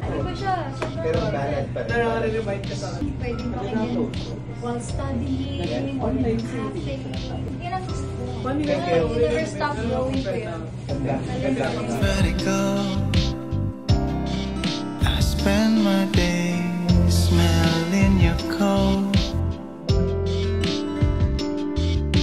Ano ba siya? Pero balance pa rin. Nakaka-remind ka sa akin. Pwede makinggan while studying, or in cafe. Yan ang gusto ko. You never stop growing ko yan. Let it go. I spend my days smelling your cold